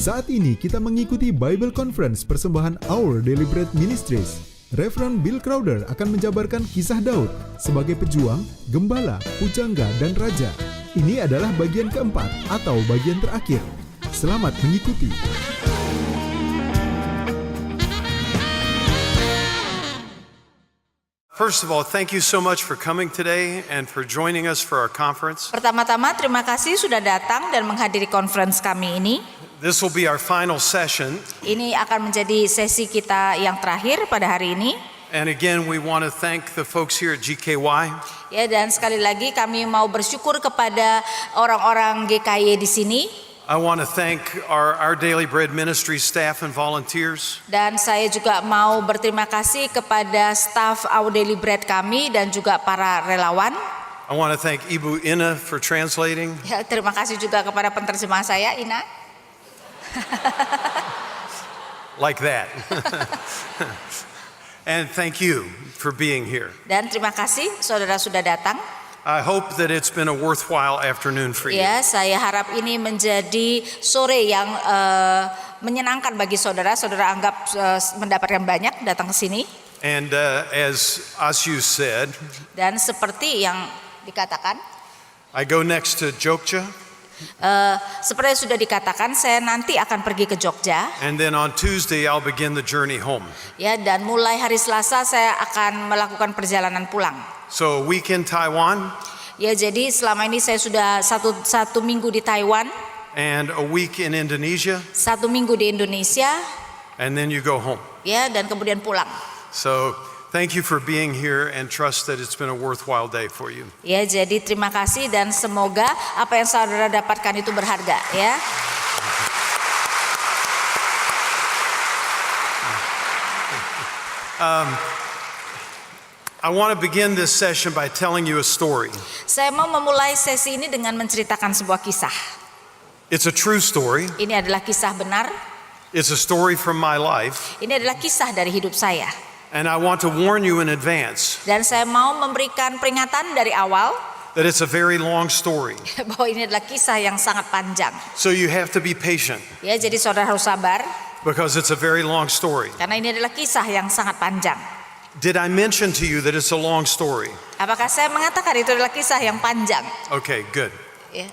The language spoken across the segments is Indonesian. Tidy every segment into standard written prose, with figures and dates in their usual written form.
Saat ini kita mengikuti Bible Conference persembahan Our Daily Bread Ministries. Reverend Bill Crowder akan menjabarkan kisah Daud sebagai pejuang, gembala, pujangga, dan raja. Ini adalah bagian keempat atau bagian terakhir. Selamat mengikuti. First of all, thank you so much for coming today and for joining us for our conference. Pertama-tama, terima kasih sudah datang dan menghadiri conference kami ini. This will be our final session. Ini akan menjadi sesi kita yang terakhir pada hari ini. And again, we want to thank the folks here at GKY. Ya, dan sekali lagi kami mau bersyukur kepada orang-orang GKY di sini. I want to thank our Daily Bread Ministry staff and volunteers. Dan saya juga mau berterima kasih kepada staf Our Daily Bread kami dan juga para relawan. I want to thank Ibu Ina for translating. Ya, terima kasih juga kepada penerjemah saya, Ina. Like that. And thank you for being here. Dan terima kasih saudara sudah datang. I hope that it's been a worthwhile afternoon for you. Ya, saya harap ini menjadi sore yang menyenangkan bagi saudara. Saudara anggap mendapatkan banyak datang ke sini. And as Asyu said, dan seperti yang dikatakan, I go next to Jogja. Seperti yang sudah dikatakan, saya nanti akan pergi ke Jogja. And then on Tuesday I'll begin the journey home. Ya, dan mulai hari Selasa saya akan melakukan perjalanan pulang. So a week in Taiwan. Ya, jadi selama ini saya sudah satu minggu di Taiwan. And a week in Indonesia. 1 minggu di Indonesia. And then you go home. Ya, dan kemudian pulang. So thank you for being here and trust that it's been a worthwhile day for you. Ya, jadi terima kasih dan semoga apa yang saudara dapatkan itu berharga, ya. I want to begin this session by telling you a story. Saya mau memulai sesi ini dengan menceritakan sebuah kisah. It's a true story. Ini adalah kisah benar. It's a story from my life. Ini adalah kisah dari hidup saya. And I want to warn you in advance. Dan saya mau memberikan peringatan dari awal. That it's a very long story. Bahwa ini adalah kisah yang sangat panjang. So you have to be patient. Ya, jadi saudara harus sabar. Because it's a very long story. Karena ini adalah kisah yang sangat panjang. Did I mention to you that it's a long story? Apakah saya mengatakan itu adalah kisah yang panjang? Okay, good. Ya.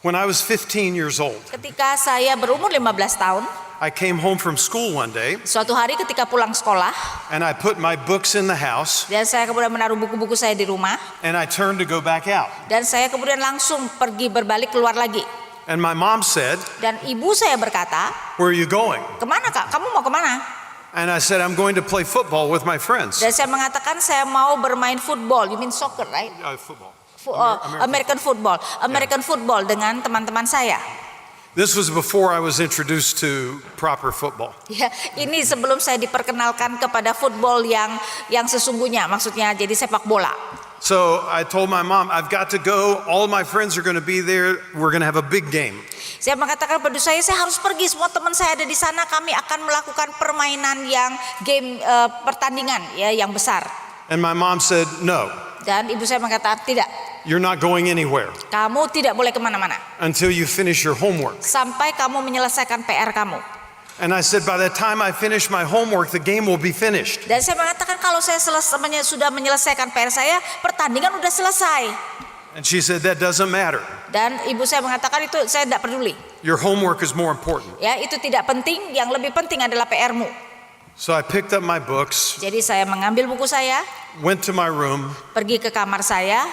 When I was 15 years old, Ketika saya berumur 15 tahun, I came home from school one day. suatu hari ketika pulang sekolah, And I put my books in the house. dan saya kemudian menaruh buku-buku saya di rumah, And I turned to go back out. dan saya kemudian langsung pergi berbalik keluar lagi. And my mom said, Dan ibu saya berkata, "Where are you going?" "Kemana, Kak? Kamu mau kemana?" And I said, "I'm going to play football with my friends." Dan saya mengatakan saya mau bermain football. You mean soccer, right? Football. American football. American football dengan teman-teman saya. This was before I was introduced to proper football. Ya, ini sebelum saya diperkenalkan kepada football yang sesungguhnya, maksudnya jadi sepak bola. So I told my mom, "I've got to go. All of my friends are going to be there. We're going to have a big game." Saya mengatakan pada saya harus pergi. Semua teman saya ada di sana. Kami akan melakukan permainan yang game pertandingan ya yang besar. And my mom said, "No. Dan ibu saya mengatakan tidak. You're not going anywhere Kamu tidak boleh kemana-mana until you finish your homework." sampai kamu menyelesaikan PR kamu. And I said, "By the time I finish my homework, the game will be finished." Dan saya mengatakan kalau saya sudah menyelesaikan PR saya, pertandingan udah selesai. And she said, "That doesn't matter. Dan ibu saya mengatakan itu saya tidak peduli. Your homework is more important." Ya, itu tidak penting. Yang lebih penting adalah PR-mu. So I picked up my books, Jadi saya mengambil buku saya, went to my room, pergi ke kamar saya,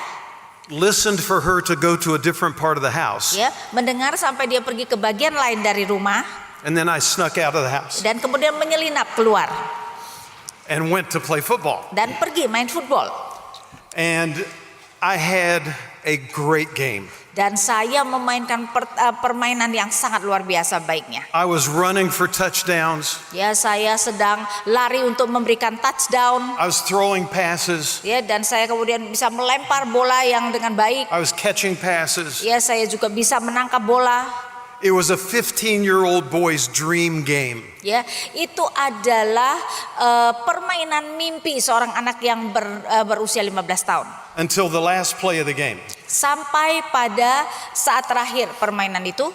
listened for her to go to a different part of the house, ya, mendengar sampai dia pergi ke bagian lain dari rumah, and then I snuck out of the house dan kemudian menyelinap keluar and went to play football. dan pergi main football. And I had a great game. Dan saya memainkan permainan yang sangat luar biasa baiknya. I was running for touchdowns. Ya, saya sedang lari untuk memberikan touchdown. I was throwing passes. Ya, dan saya kemudian bisa melempar bola yang dengan baik. I was catching passes. Ya, saya juga bisa menangkap bola. It was a 15-year-old boy's dream game. Ya, itu adalah permainan mimpi seorang anak yang berusia 15 tahun. Until the last play of the game. Sampai pada saat terakhir permainan itu.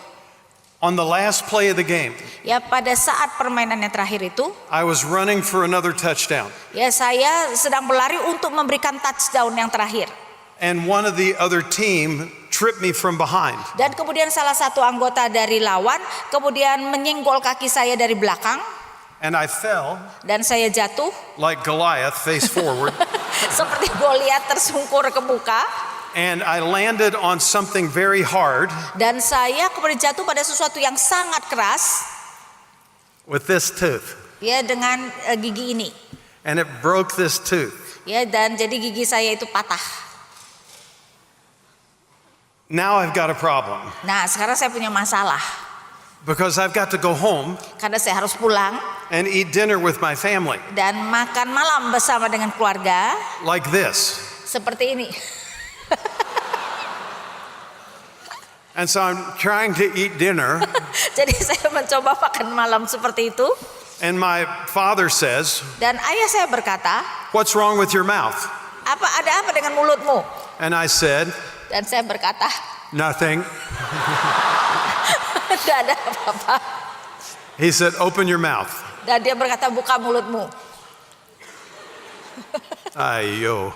On the last play of the game, Ya, pada saat permainan yang terakhir itu, I was running for another touchdown. ya saya sedang berlari untuk memberikan touchdown yang terakhir. And one of the other team tripped me from behind. Dan kemudian salah satu anggota dari lawan kemudian menyenggol kaki saya dari belakang And I fell dan saya jatuh like Goliath, face forward. seperti Goliat tersungkur ke muka. And I landed on something very hard Dan saya kemudian jatuh pada sesuatu yang sangat keras, with this tooth. ya, dengan gigi ini. And it broke this tooth. Ya, dan jadi gigi saya itu patah. Now I've got a problem Nah, sekarang saya punya masalah because I've got to go home karena saya harus pulang and eat dinner with my family dan makan malam bersama dengan keluarga like this. seperti ini. And so I'm trying to eat dinner, Jadi saya mencoba makan malam seperti itu, and my father says, dan ayah saya berkata, "What's wrong with your mouth?" ada apa dengan mulutmu? And I said, Dan saya berkata, "Nothing." tidak ada apa-apa. He said, "Open your mouth." Dan dia berkata, buka mulutmu. Ayo.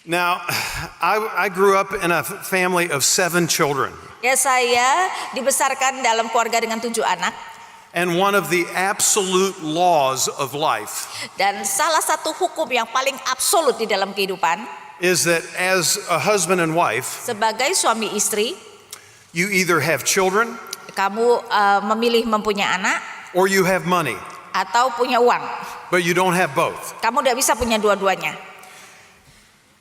Now, I grew up in a family of 7 children. Ya, saya dibesarkan dalam keluarga dengan 7 anak. And one of the absolute laws of life Dan salah satu hukum yang paling absolut di dalam kehidupan, is that as a husband and wife, sebagai suami istri, you either have children kamu memilih mempunyai anak or you have money, atau punya uang. but you don't have both. Kamu tidak bisa punya dua-duanya.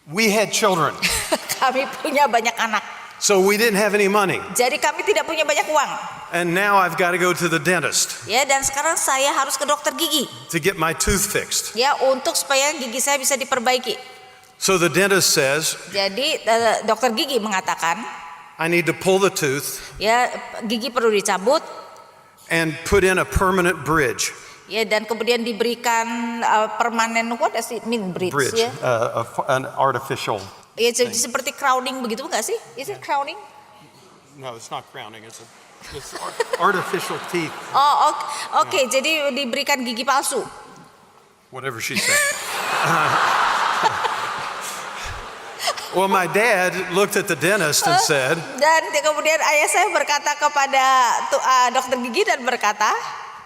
We had children, Kami punya banyak anak. so we didn't have any money. Jadi kami tidak punya banyak uang. And now I've got to go to the dentist Ya, dan sekarang saya harus ke dokter gigi. to get my tooth fixed. Ya, untuk supaya gigi saya bisa diperbaiki. So the dentist says, Jadi dokter gigi mengatakan, I need to pull the tooth ya, gigi perlu dicabut, and put in a permanent bridge. ya, dan kemudian diberikan permanen, what does it mean, bridge? Ya, An artificial. ya, jadi seperti crowning begitu enggak sih? Is it crowning? No, it's not crowning. It's artificial teeth. Oh, oke. Jadi diberikan gigi palsu. Whatever she said. Well, my dad looked at the dentist and said, Dan kemudian ayah saya berkata kepada dokter gigi dan berkata,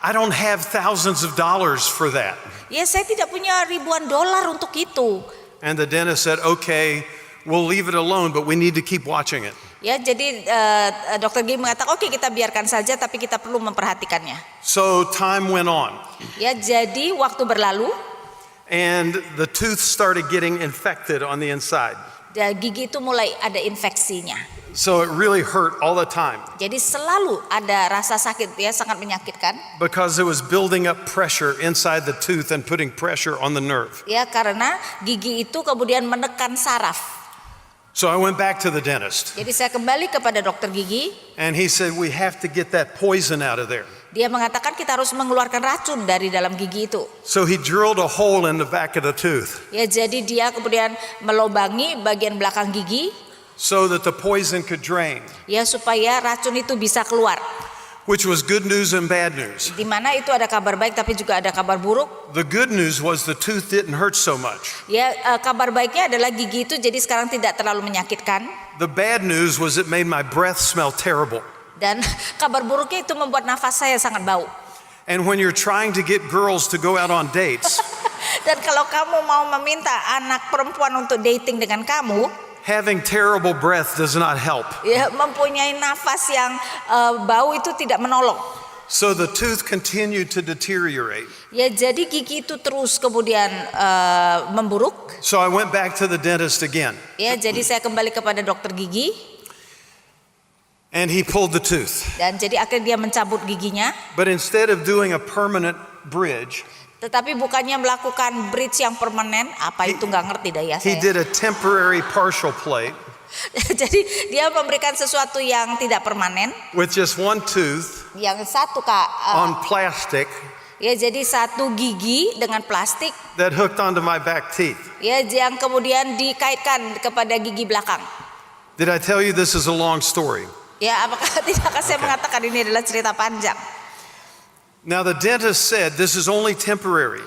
I don't have thousands of dollars for that. ya, saya tidak punya ribuan dolar untuk itu. And the dentist said, okay, we'll leave it alone, but we need to keep watching it. Ya, jadi dokter gigi mengatakan, oke, kita biarkan saja, tapi kita perlu memperhatikannya. So time went on, Ya, jadi waktu berlalu, and the tooth started getting infected on the inside. dan gigi itu mulai ada infeksinya. So it really hurt all the time Jadi selalu ada rasa sakit, ya, sangat menyakitkan. because it was building up pressure inside the tooth and putting pressure on the nerve. Ya, karena gigi itu kemudian menekan saraf. So I went back to the dentist, Jadi saya kembali kepada dokter gigi. and he said, we have to get that poison out of there. Dia mengatakan kita harus mengeluarkan racun dari dalam gigi itu. So he drilled a hole in the back of the tooth Ya, jadi dia kemudian melobangi bagian belakang gigi, so that the poison could drain, ya, supaya racun itu bisa keluar. which was good news and bad news. Di mana itu ada kabar baik tapi juga ada kabar buruk. The good news was the tooth didn't hurt so much. Ya, kabar baiknya adalah gigi itu jadi sekarang tidak terlalu menyakitkan. The bad news was it made my breath smell terrible. Dan kabar buruknya itu membuat nafas saya sangat bau. And when you're trying to get girls to go out on dates, Dan kalau kamu mau meminta anak perempuan untuk dating dengan kamu, having terrible breath does not help. ya, mempunyai nafas yang bau itu tidak menolong. So the tooth continued to deteriorate. Ya, jadi gigi itu terus kemudian memburuk. So I went back to the dentist again, Ya, jadi saya kembali kepada dokter gigi and he pulled the tooth. dan jadi akhirnya dia mencabut giginya. But instead of doing a permanent bridge, Tetapi bukannya melakukan bridge yang permanen, apa itu nggak ngerti dah ya he saya. did a temporary partial plate Jadi dia memberikan sesuatu yang tidak permanen, with just one tooth yang satu on plastic ya, jadi satu gigi dengan plastik, that hooked onto my back teeth. ya, yang kemudian dikaitkan kepada gigi belakang. Did I tell you this is a long story? Ya, apakah tidakkah saya mengatakan ini adalah cerita panjang? Now the dentist said this is only temporary.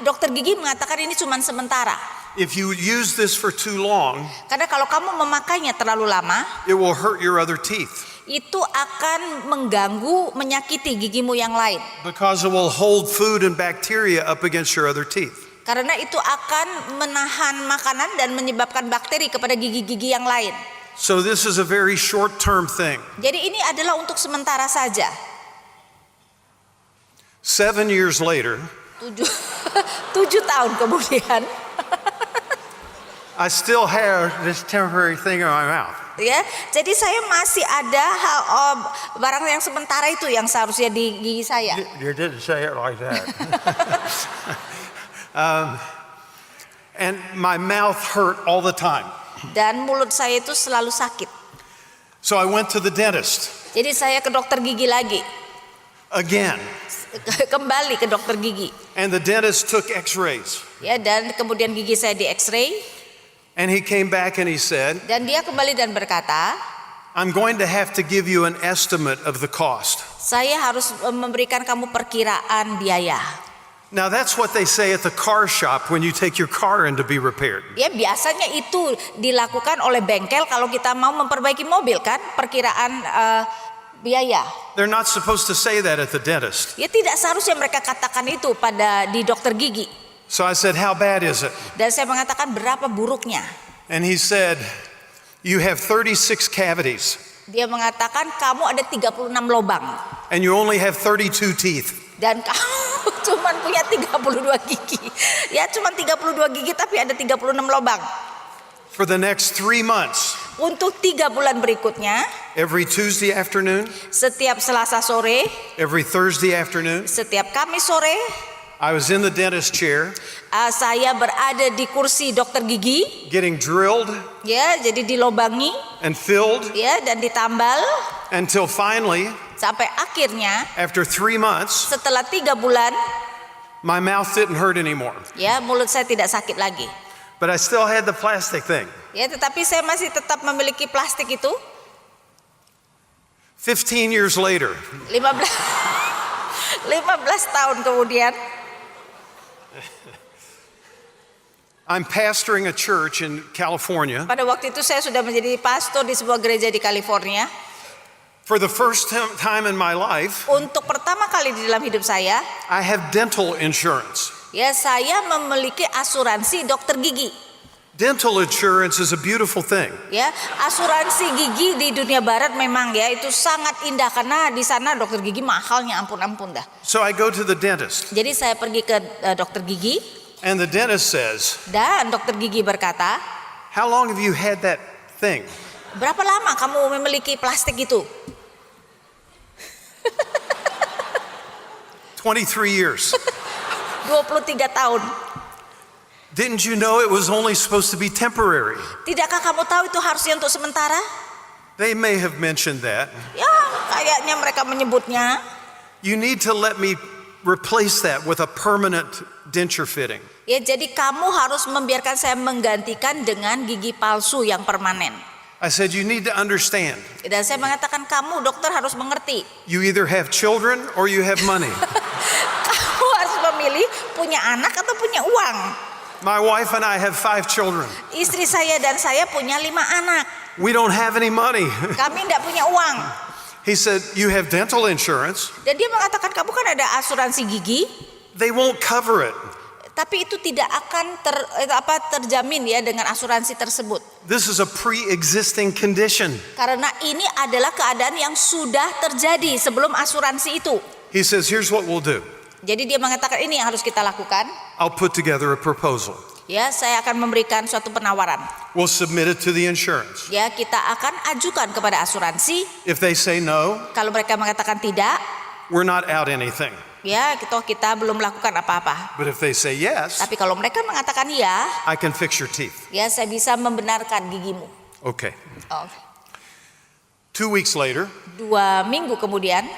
Dokter gigi mengatakan ini cuma sementara. If you use this for too long, Karena kalau kamu memakainya terlalu lama, it will hurt your other teeth itu akan mengganggu, menyakiti gigimu yang lain. because it will hold food and bacteria up against your other teeth. Karena itu akan menahan makanan dan menyebabkan bakteri kepada gigi-gigi yang lain. So this is a very short-term thing. Jadi ini adalah untuk sementara saja. 7 years later, 7 tahun kemudian, I still have this temporary thing in my mouth. ya. Jadi saya masih ada barang yang sementara itu yang seharusnya di gigi saya. You didn't say it like that. And my mouth hurt all the time. Dan mulut saya itu selalu sakit. So I went to the dentist Jadi saya ke dokter gigi lagi. again. Kembali ke dokter gigi. And the dentist took x-rays. Ya, dan kemudian gigi saya di X-ray And he came back and he said, dan dia kembali dan berkata, I'm going to have to give you an estimate of the cost. saya harus memberikan kamu perkiraan biaya. Now that's what they say at the car shop when you take your car in to be repaired. Ya, biasanya itu dilakukan oleh bengkel kalau kita mau memperbaiki mobil kan, perkiraan biaya. They're not supposed to say that at the dentist. Ya, tidak seharusnya mereka katakan itu di dokter gigi. So I said, how bad is it? Dan saya mengatakan berapa buruknya. And he said, you have 36 cavities Dia mengatakan kamu ada 36 lubang and you only have 32 teeth. dan kamu cuma punya 32 gigi. Ya, cuma 32 gigi tapi ada 36 lubang. For the next 3 months, Untuk 3 bulan berikutnya, every Tuesday afternoon, setiap Selasa sore, every Thursday afternoon, setiap Kamis sore, I was in the dentist chair saya berada di kursi dokter gigi, getting drilled ya, jadi dilobangi, and filled ya, dan ditambal until finally, sampai akhirnya after 3 months, setelah 3 bulan, my mouth didn't hurt anymore. ya, mulut saya tidak sakit lagi. But I still had the plastic thing. Ya, tetapi saya masih tetap memiliki plastik itu. 15 years later, 15 tahun kemudian, I'm pastoring a church in California. pada waktu itu saya sudah menjadi pastor di sebuah gereja di California. For the first time in my life, Untuk pertama kali di dalam hidup saya, I have dental insurance. ya, saya memiliki asuransi dokter gigi. Dental insurance is a beautiful thing. Ya, asuransi gigi di dunia barat memang ya itu sangat indah karena di sana dokter gigi mahalnya ampun-ampun dah. So I go to the dentist, Jadi saya pergi ke dokter gigi and the dentist says, dan dokter gigi berkata, how long have you had that thing? berapa lama kamu memiliki plastik itu? 23 years. 23 tahun. Didn't you know it was only supposed to be temporary? Tidakkah kamu tahu itu harusnya untuk sementara? They may have mentioned that. Ya, kayaknya mereka menyebutnya. You need to let me replace that with a permanent denture fitting. Ya, jadi kamu harus membiarkan saya menggantikan dengan gigi palsu yang permanen. I said, you need to understand. Dan saya mengatakan kamu dokter harus mengerti. You either have children or you have money. Kamu harus memilih punya anak atau punya uang. My wife and I have 5 children. Istri saya dan saya punya 5 anak. We don't have any money. Kami tidak punya uang. He said, you have dental insurance. Dan dia mengatakan kamu kan ada asuransi gigi, They won't cover it. tapi itu tidak akan terjamin ya dengan asuransi tersebut. This is a pre-existing condition. Karena ini adalah keadaan yang sudah terjadi sebelum asuransi itu. He says, here's what we'll do. Jadi dia mengatakan ini yang harus kita lakukan. I'll put together a proposal. Ya, saya akan memberikan suatu penawaran. We'll submit it to the insurance. Ya, kita akan ajukan kepada asuransi. If they say no, Kalau mereka mengatakan tidak, we're not out anything. ya kita belum melakukan apa-apa. But if they say yes, Tapi kalau mereka mengatakan ya, I can fix your teeth. ya saya bisa membenarkan gigimu. Okay. Oh. 2 weeks later, 2 minggu kemudian,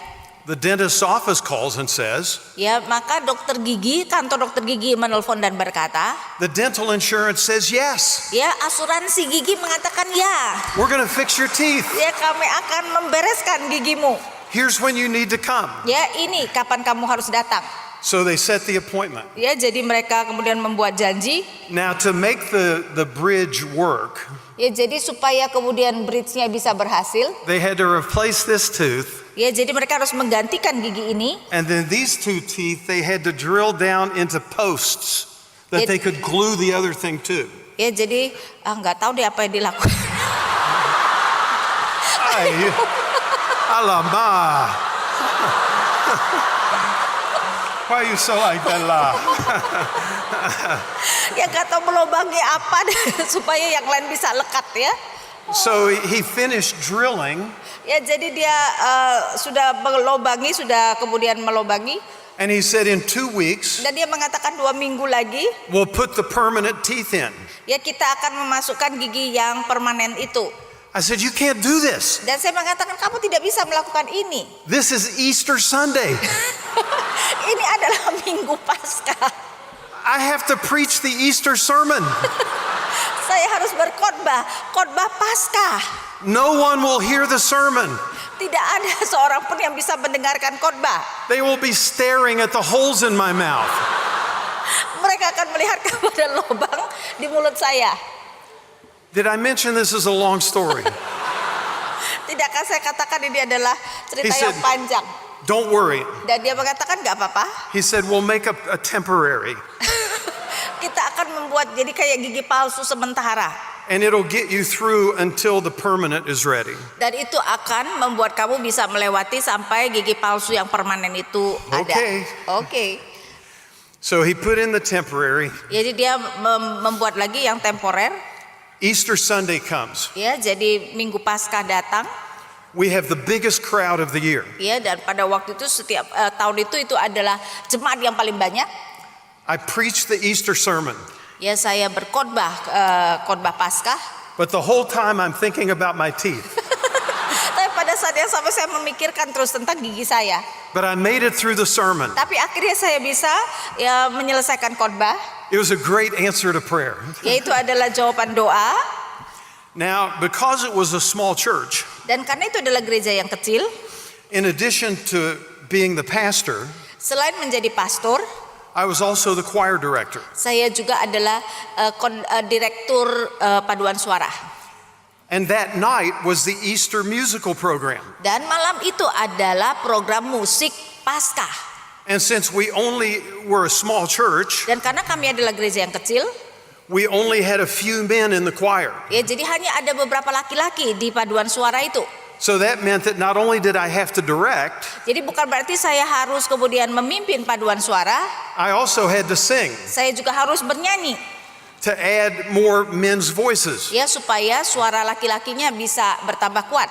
The dentist's office calls and says, Ya, maka kantor dokter gigi menelpon dan berkata, the dental insurance says yes. ya, asuransi gigi mengatakan ya. We're going to fix your teeth. Ya, kami akan membereskan gigimu. Here's when you need to come. Ya, ini kapan kamu harus datang. So they set the appointment. Ya, jadi mereka kemudian membuat janji. Now to make the bridge work, Ya, jadi supaya kemudian bridge-nya bisa berhasil. they had to replace this tooth. Ya, jadi mereka harus menggantikan gigi ini. And then these two teeth, they had to drill down into posts that they could glue the other thing to. Ya, jadi nggak tahu deh apa yang dilakukan. Ay, alamak. Why are you so like that lah? Ya, nggak tahu melobangi apa deh, supaya yang lain bisa lekat ya. So he finished drilling. Ya, jadi dia sudah kemudian melobangi. And he said in 2 weeks, Dan dia mengatakan 2 minggu lagi, we'll put the permanent teeth in. ya kita akan memasukkan gigi yang permanen itu. I said, you can't do this. Dan saya mengatakan kamu tidak bisa melakukan ini. This is Easter Sunday. Ini adalah Minggu Paskah. I have to preach the Easter sermon. Saya harus khotbah Paskah. No one will hear the sermon. Tidak ada seorang pun yang bisa mendengarkan khotbah. They will be staring at the holes in my mouth. Mereka akan melihat kepada lubang di mulut saya. Did I mention this is a long story? Tidakkah saya katakan ini adalah cerita He yang said- panjang? Don't worry. Dan dia mengatakan nggak apa-apa. He said, we'll make a temporary. Kita akan membuat jadi kayak gigi palsu sementara. And it'll get you through until the permanent is ready. Dan itu akan membuat kamu bisa melewati sampai gigi palsu yang permanen itu ada. Oke. So he put in the temporary. Jadi dia membuat lagi yang temporer. Easter Sunday comes. Ya, jadi Minggu Paskah datang. We have the biggest crowd of the year. Ya, dan pada waktu itu setiap tahun itu adalah jemaat yang paling banyak. I preached the Easter sermon. Ya, saya berkhotbah khotbah Paskah. But the whole time I'm thinking about my teeth. Tapi pada saat yang sama saya memikirkan terus tentang gigi saya. But I made it through the sermon. Tapi akhirnya saya bisa ya menyelesaikan khotbah. It was a great answer to prayer. Yaitu adalah jawaban doa. Now, because it was a small church, Dan karena itu adalah gereja yang kecil, in addition to being the pastor, selain menjadi pastor, I was also the choir director. saya juga adalah direktur paduan suara. And that night was the Easter musical program. Dan malam itu adalah program musik Paskah. And since we only were a small church, Dan karena kami adalah gereja yang kecil, we only had a few men in the choir. ya jadi hanya ada beberapa laki-laki di paduan suara itu. So that meant that not only did I have to direct, Jadi bukan berarti saya harus kemudian memimpin paduan suara, I also had to sing saya juga harus bernyanyi. to add more men's voices. Ya, supaya suara laki-lakinya bisa bertambah kuat.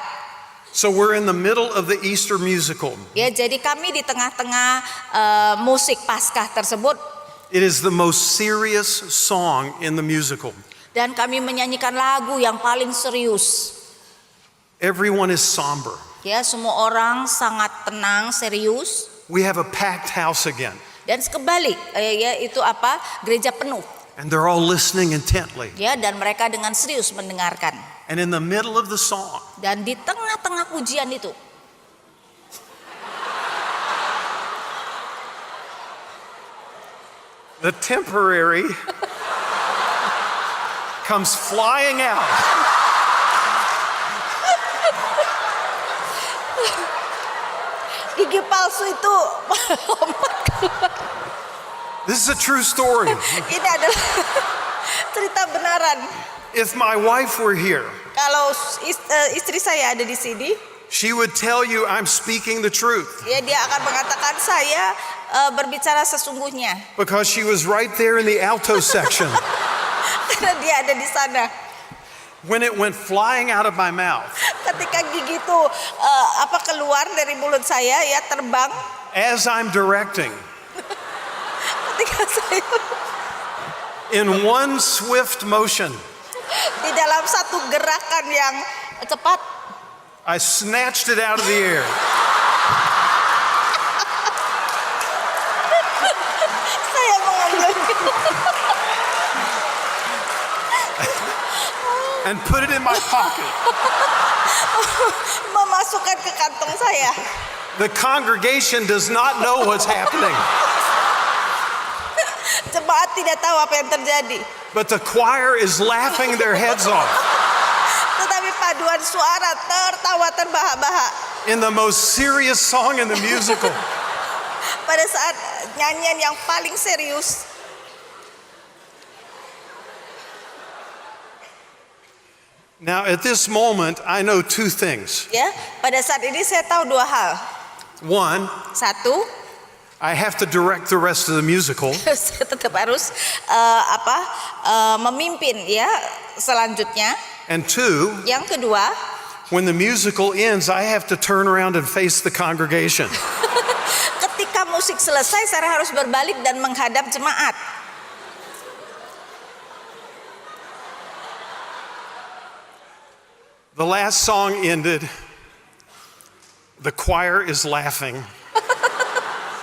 So we're in the middle of the Easter musical. Ya, jadi kami di tengah-tengah musik Paskah tersebut. It is the most serious song in the musical. Dan kami menyanyikan lagu yang paling serius. Everyone is somber. Ya, semua orang sangat tenang, serius. We have a packed house again. Dan kembali, ya itu gereja penuh. And they're all listening intently. Ya, dan mereka dengan serius mendengarkan. And in the middle of the song, Dan di tengah-tengah pujian itu, the temporary comes flying out. gigi palsu itu This is a true story. ini adalah cerita benaran. If my wife were here, Kalau istri saya ada di sini, she would tell you I'm speaking the truth ya dia akan mengatakan saya berbicara sesungguhnya. because she was right there in the alto section. Karena dia ada di sana. When it went flying out of my mouth, Ketika gigi itu keluar dari mulut saya, ya terbang. as I'm directing, Ketika saya in one swift motion, di dalam satu gerakan yang cepat, I snatched it out of the air. and put it in my pocket. Memasukkan ke kantong saya. The congregation does not know what's happening, Jemaat tidak tahu apa yang terjadi. but the choir is laughing their heads off Tetapi paduan suara tertawa terbahak-bahak in the most serious song in the musical. pada saat nyanyian yang paling serius. Now, at this moment, I know two things. Ya, pada saat ini saya tahu dua hal. One, Satu, I have to direct the rest of the musical. saya tetap harus memimpin ya selanjutnya. And two, Yang kedua, when the musical ends, I have to turn around and face the congregation. ketika musik selesai saya harus berbalik dan menghadap jemaat. The last song ended, the choir is laughing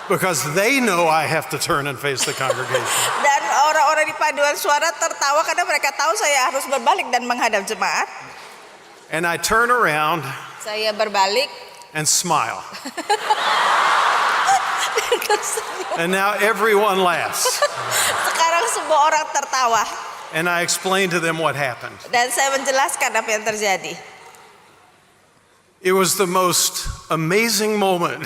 because they know I have to turn and face the congregation. Dan orang-orang di paduan suara tertawa karena mereka tahu saya harus berbalik dan menghadap jemaat. And I turn around Saya berbalik. and smile. And now everyone laughs. Sekarang semua orang tertawa. And I explain to them what happened. Dan saya menjelaskan apa yang terjadi. It was the most amazing moment.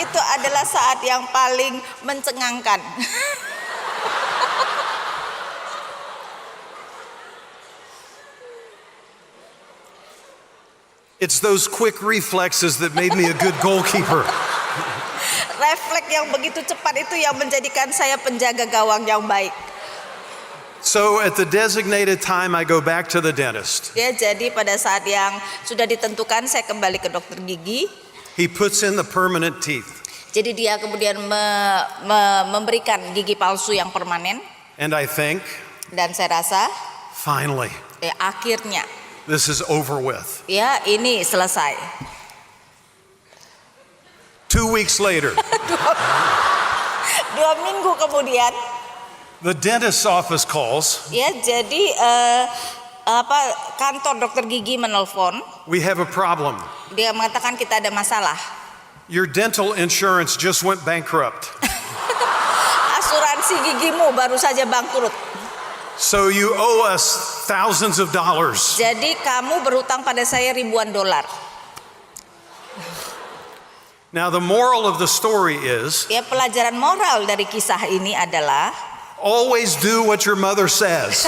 Itu adalah saat yang paling mencengangkan. It's those quick reflexes that made me a good goalkeeper. Refleks yang begitu cepat itu yang menjadikan saya penjaga gawang yang baik. So at the designated time, I go back to the dentist. Ya, jadi pada saat yang sudah ditentukan saya kembali ke dokter gigi. He puts in the permanent teeth. Jadi dia kemudian memberikan gigi palsu yang permanen. And I think, Dan saya rasa finally, akhirnya this is over with. ya ini selesai. 2 weeks later, 2 minggu kemudian the dentist's office calls. ya jadi kantor dokter gigi menelpon. We have a problem. Dia mengatakan kita ada masalah. Your dental insurance just went bankrupt. Asuransi gigimu baru saja bangkrut. So you owe us thousands of dollars. Jadi kamu berhutang pada saya ribuan dolar. Now the moral of the story is, Ya, pelajaran moral dari kisah ini adalah always do what your mother says.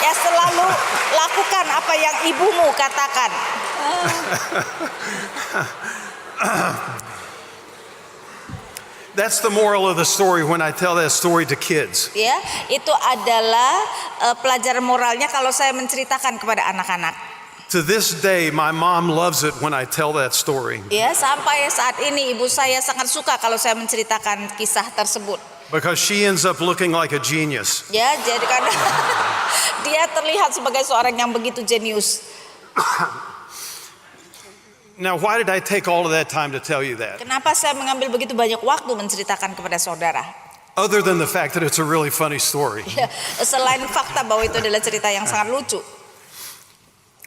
ya selalu lakukan apa yang ibumu katakan. That's the moral of the story when I tell that story to kids. Ya, itu adalah pelajaran moralnya kalau saya menceritakan kepada anak-anak. To this day, my mom loves it when I tell that story Ya, sampai saat ini ibu saya sangat suka kalau saya menceritakan kisah tersebut. because she ends up looking like a genius. Ya, jadi karena dia terlihat sebagai seorang yang begitu jenius. Now, why did I take all of that time to tell you that? Kenapa saya mengambil begitu banyak waktu menceritakan kepada saudara? Other than the fact that it's a really funny story. Ya, selain fakta bahwa itu adalah cerita yang sangat lucu.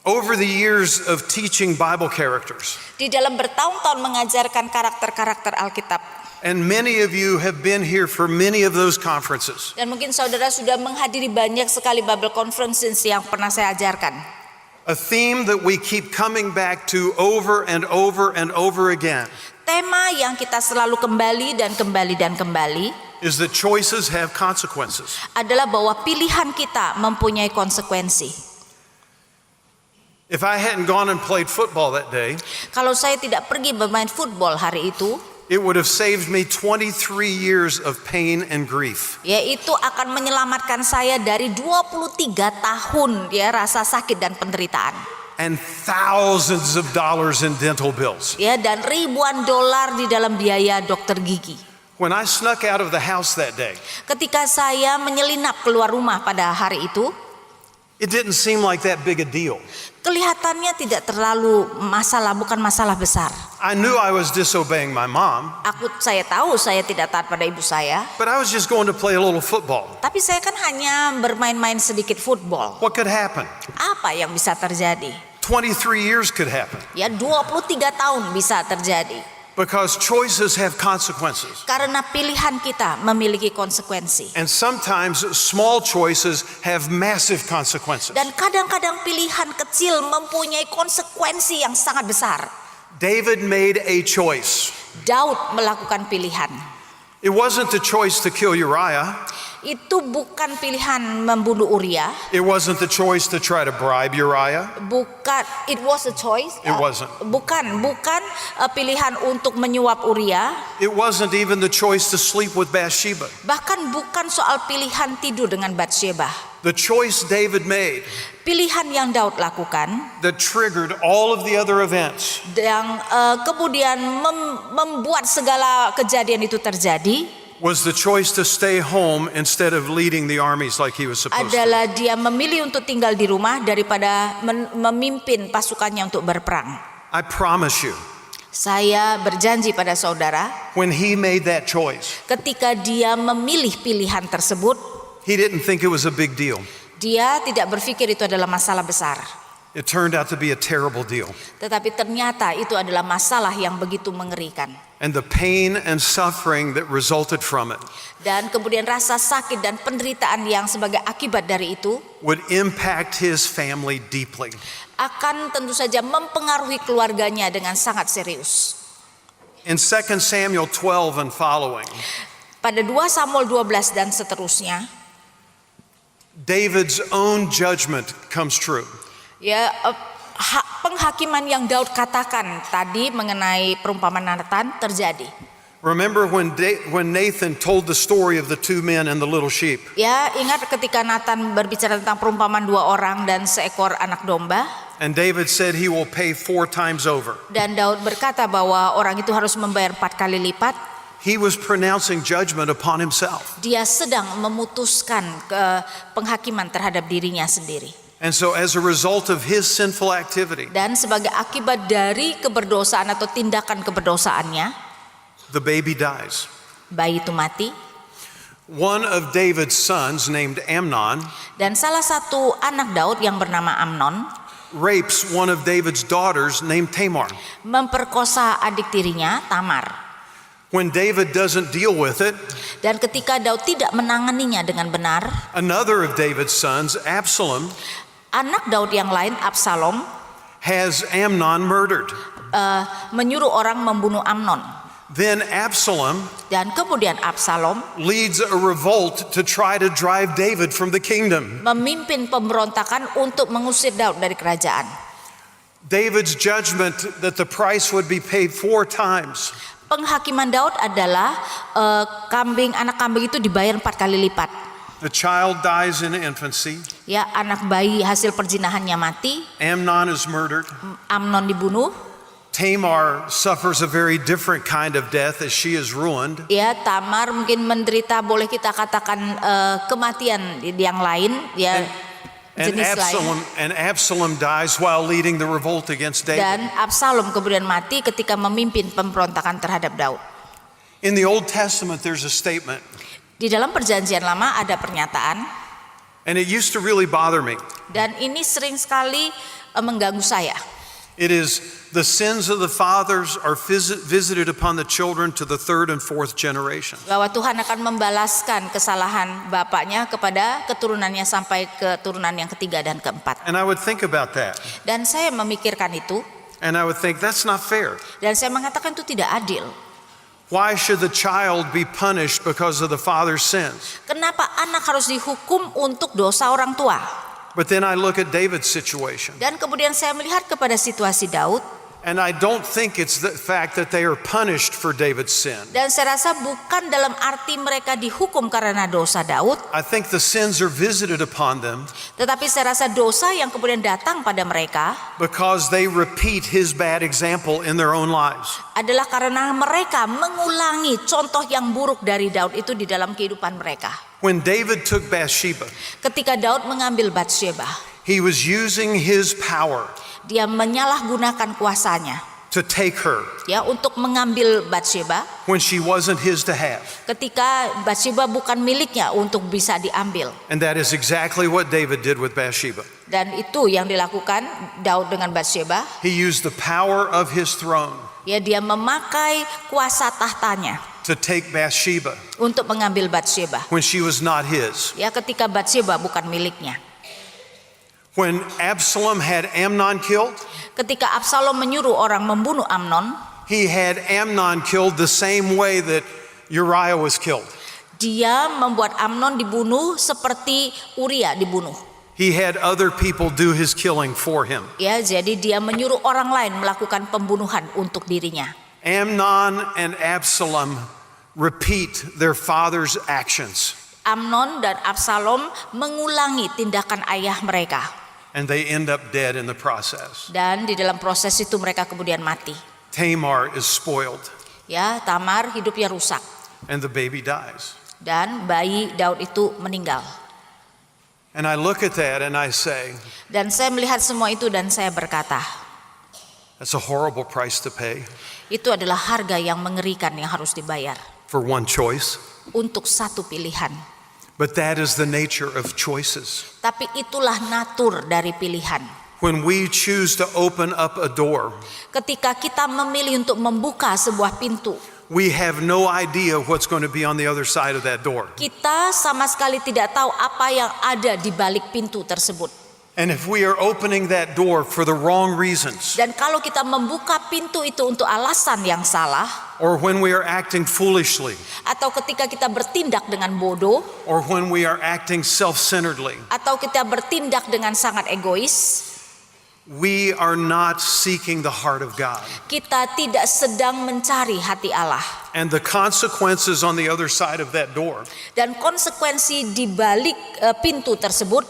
Over the years of teaching Bible characters, Di dalam bertahun-tahun mengajarkan karakter-karakter Alkitab. and many of you have been here for many of those conferences, Dan mungkin saudara sudah menghadiri banyak sekali Bible Conference yang pernah saya ajarkan. a theme that we keep coming back to over and over and over again Tema yang kita selalu kembali dan kembali dan kembali is that choices have consequences. adalah bahwa pilihan kita mempunyai konsekuensi. If I hadn't gone and played football that day, Kalau saya tidak pergi bermain football hari itu, it would have saved me 23 years of pain and grief. yaitu akan menyelamatkan saya dari 23 tahun ya rasa sakit dan penderitaan. And thousands of dollars in dental bills. Ya, dan ribuan dolar di dalam biaya dokter gigi. When I snuck out of the house that day, Ketika saya menyelinap keluar rumah pada hari itu, It didn't seem like that big a deal. Kelihatannya tidak terlalu masalah, bukan masalah besar. I knew I was disobeying my mom, Saya tahu saya tidak taat pada ibu saya, but I was just going to play a little football. tapi saya kan hanya bermain-main sedikit football. What could happen? Apa yang bisa terjadi? 23 years could happen. Ya 23 tahun bisa terjadi. Because choices have consequences. Karena pilihan kita memiliki konsekuensi. And sometimes small choices have massive consequences. Dan kadang-kadang pilihan kecil mempunyai konsekuensi yang sangat besar. David made a choice. Daud melakukan pilihan. It wasn't the choice to kill Uriah. Itu bukan pilihan membunuh Uria. It wasn't the choice to try to bribe Uriah. Bukan, it was a choice. It wasn't. Bukan pilihan untuk menyuap Uria. It wasn't even the choice to sleep with Bathsheba. Bahkan bukan soal pilihan tidur dengan Batsheba. The choice David made Pilihan yang Daud lakukan that triggered all of the other events yang kemudian membuat segala kejadian itu terjadi was the choice to stay home instead of leading the armies like he was supposed to. adalah dia memilih untuk tinggal di rumah daripada memimpin pasukannya untuk berperang. I promise you, Saya berjanji pada saudara, when he made that choice, ketika dia memilih pilihan tersebut, he didn't think it was a big deal. dia tidak berpikir itu adalah masalah besar. It turned out to be a terrible deal. Tetapi ternyata itu adalah masalah yang begitu mengerikan. And the pain and suffering that resulted from it Dan kemudian rasa sakit dan penderitaan yang sebagai akibat dari itu would impact his family deeply. akan tentu saja mempengaruhi keluarganya dengan sangat serius. In 2 Samuel 12 and following, Pada 2 Samuel 12 dan seterusnya, David's own judgment comes true. ya penghakiman yang Daud katakan tadi mengenai perumpamaan Nathan terjadi. Remember when Nathan told the story of the two men and the little sheep? Ya, ingat ketika Nathan berbicara tentang perumpamaan 2 orang dan seekor anak domba. And David said he will pay 4 times over. Dan Daud berkata bahwa orang itu harus membayar 4 kali lipat. He was pronouncing judgment upon himself. Dia sedang memutuskan penghakiman terhadap dirinya sendiri. And so as a result of his sinful activity, Dan sebagai akibat dari keberdosaan atau tindakan keberdosaannya, the baby dies. bayi itu mati. One of David's sons, named Amnon, Dan salah satu anak Daud yang bernama Amnon rapes one of David's daughters, named Tamar. memperkosa adik tirinya Tamar. When David doesn't deal with it, Dan ketika Daud tidak menanganinya dengan benar, another of David's sons, Absalom, anak Daud yang lain Absalom has Amnon murdered. menyuruh orang membunuh Amnon. Then Absalom Dan kemudian Absalom leads a revolt to try to drive David from the kingdom. memimpin pemberontakan untuk mengusir Daud dari kerajaan. David's judgment that the price would be paid 4 times. Penghakiman Daud adalah anak kambing itu dibayar 4 kali lipat. The child dies in infancy. Ya, anak bayi hasil perzinahannya mati. Amnon is murdered. Amnon dibunuh. Tamar suffers a very different kind of death as she is ruined. Ya, Tamar mungkin menderita, boleh kita katakan kematian yang lain, ya. Jenis lain. And Absalom dies while leading the revolt against David. Dan Absalom kemudian mati ketika memimpin pemberontakan terhadap Daud. In the Old Testament there's a statement, Di dalam perjanjian lama ada pernyataan, and it used to really bother me. dan ini sering sekali mengganggu saya. It is the sins of the fathers are visited upon the children to the 3rd and 4th generation. Bahwa Tuhan akan membalaskan kesalahan bapaknya kepada keturunannya sampai keturunan yang ketiga dan keempat. And I would think about that. Dan saya memikirkan itu, And I would think that's not fair. dan saya mengatakan itu tidak adil. Why should the child be punished because of the father's sins? Kenapa anak harus dihukum untuk dosa orang tua? But then I look at David's situation. Dan kemudian saya melihat kepada situasi Daud. And I don't think it's the fact that they are punished for David's sin. Dan saya rasa bukan dalam arti mereka dihukum karena dosa Daud, I think the sins are visited upon them tetapi saya rasa dosa yang kemudian datang pada mereka because they repeat his bad example in their own lives. adalah karena mereka mengulangi contoh yang buruk dari Daud itu di dalam kehidupan mereka. When David took Bathsheba, Ketika Daud mengambil Batsheba, he was using his power dia menyalahgunakan kuasanya to take her ya untuk mengambil Batsheba when she wasn't his to have. ketika Batsheba bukan miliknya untuk bisa diambil. And that is exactly what David did with Bathsheba. Dan itu yang dilakukan Daud dengan Batsheba. He used the power of his throne Ya, dia memakai kuasa tahtanya to take Bathsheba untuk mengambil Batsheba. when she was not his. Ya, ketika Batsheba bukan miliknya. When Absalom had Amnon killed, Ketika Absalom menyuruh orang membunuh Amnon, he had Amnon killed the same way that Uriah was killed. dia membuat Amnon dibunuh seperti Uria dibunuh. He had other people do his killing for him. Ya, jadi dia menyuruh orang lain melakukan pembunuhan untuk dirinya. Amnon and Absalom repeat their father's actions, Amnon dan Absalom mengulangi tindakan ayah mereka. and they end up dead in the process. Dan di dalam proses itu mereka kemudian mati. Tamar is spoiled, Ya, Tamar hidupnya rusak. and the baby dies. Dan bayi Daud itu meninggal. And I look at that and I say, Dan saya melihat semua itu dan saya berkata, that's a horrible price to pay itu adalah harga yang mengerikan yang harus dibayar for one choice. untuk satu pilihan. But that is the nature of choices. Tapi itulah natur dari pilihan. When we choose to open up a door, Ketika kita memilih untuk membuka sebuah pintu, we have no idea what's going to be on the other side of that door. kita sama sekali tidak tahu apa yang ada di balik pintu tersebut. And if we are opening that door for the wrong reasons, Dan kalau kita membuka pintu itu untuk alasan yang salah, or when we are acting foolishly, atau ketika kita bertindak dengan bodoh, or when we are acting self-centeredly, atau kita bertindak dengan sangat egois, we are not seeking the heart of God. kita tidak sedang mencari hati Allah. And the consequences on the other side of that door Dan konsekuensi di balik pintu tersebut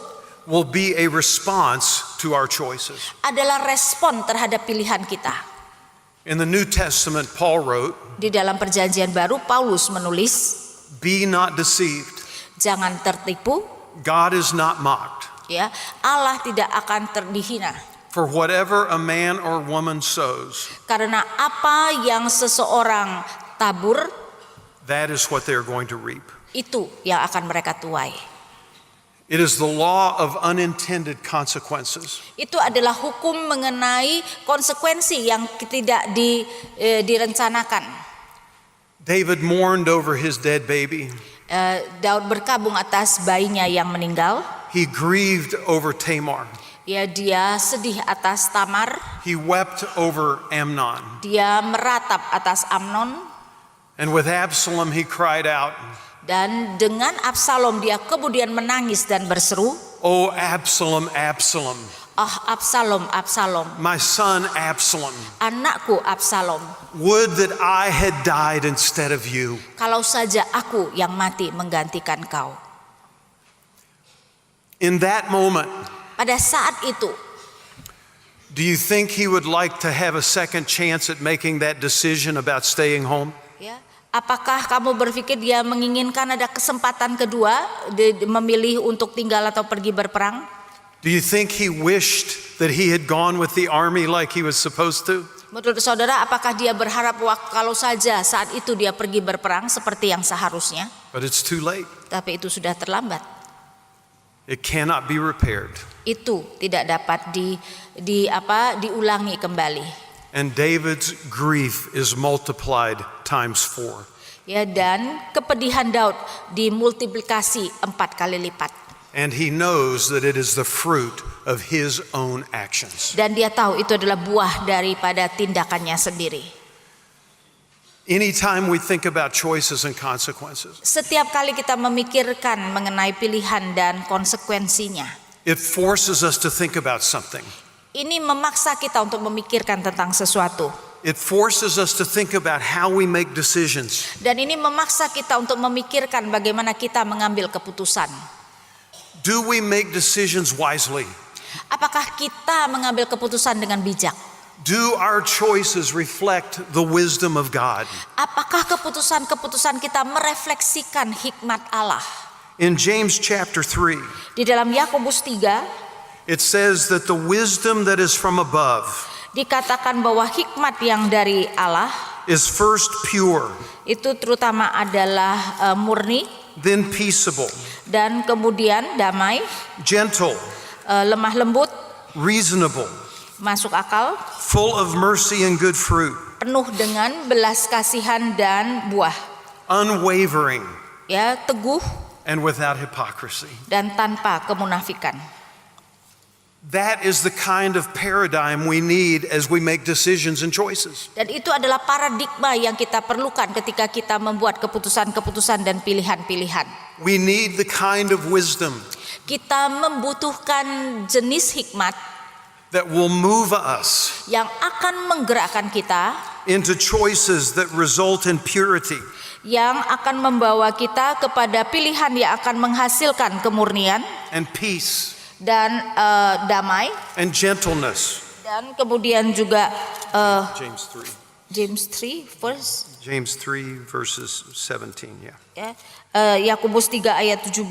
will be a response to our choices. adalah respon terhadap pilihan kita. In the New Testament, Paul wrote, Di dalam perjanjian baru Paulus menulis, "Be not deceived. jangan tertipu, God is not mocked. ya. Allah tidak akan terdihina. For whatever a man or woman sows, Karena apa yang seseorang tabur, that is what they are going to reap." itu yang akan mereka tuai. It is the law of unintended consequences. Itu adalah hukum mengenai konsekuensi yang tidak direncanakan. David mourned over his dead baby. Daud berkabung atas bayinya yang meninggal. He grieved over Tamar. Ya, dia sedih atas Tamar. He wept over Amnon. Dia meratap atas Amnon. And with Absalom he cried out, Dan dengan Absalom dia kemudian menangis dan berseru, "Oh Absalom, Absalom, "Ah, Absalom, Absalom, my son Absalom, anakku Absalom, would that I had died instead of you." kalau saja aku yang mati menggantikan kau." In that moment, Pada saat itu, do you think he would like to have a second chance at making that decision about staying home? ya, apakah kamu berpikir dia menginginkan ada kesempatan kedua memilih untuk tinggal atau pergi berperang? Do you think he wished that he had gone with the army like he was supposed to? Menurut saudara, apakah dia berharap kalau saja saat itu dia pergi berperang seperti yang seharusnya? But it's too late. Tapi itu sudah terlambat. It cannot be repaired. Itu tidak dapat diulangi kembali. And David's grief is multiplied times 4. Ya, dan kepedihan Daud dimultiplikasi 4 kali lipat. And he knows that it is the fruit of his own actions. Dan dia tahu itu adalah buah daripada tindakannya sendiri. Anytime we think about choices and consequences, Setiap kali kita memikirkan mengenai pilihan dan konsekuensinya, it forces us to think about something. Ini memaksa kita untuk memikirkan tentang sesuatu. It forces us to think about how we make decisions. Dan ini memaksa kita untuk memikirkan bagaimana kita mengambil keputusan. Do we make decisions wisely? Apakah kita mengambil keputusan dengan bijak? Do our choices reflect the wisdom of God? Apakah keputusan-keputusan kita merefleksikan hikmat Allah? In James chapter 3, Di dalam Yakobus 3 it says that the wisdom that is from above dikatakan bahwa hikmat yang dari Allah is first pure, itu terutama adalah murni, then peaceable, dan kemudian damai, gentle, lemah lembut, reasonable, masuk akal, full of mercy and good fruit, penuh dengan belas kasihan dan buah, unwavering, ya, teguh and without hypocrisy. dan tanpa kemunafikan. That is the kind of paradigm we need as we make decisions and choices. Dan itu adalah paradigma yang kita perlukan ketika kita membuat keputusan-keputusan dan pilihan-pilihan. We need the kind of wisdom Kita membutuhkan jenis hikmat that will move us yang akan menggerakkan kita, into choices that result in purity, yang akan membawa kita kepada pilihan yang akan menghasilkan kemurnian and peace dan damai, and gentleness. dan kemudian juga James 3. James 3 verses 17, yeah. Yakobus 3 ayat 17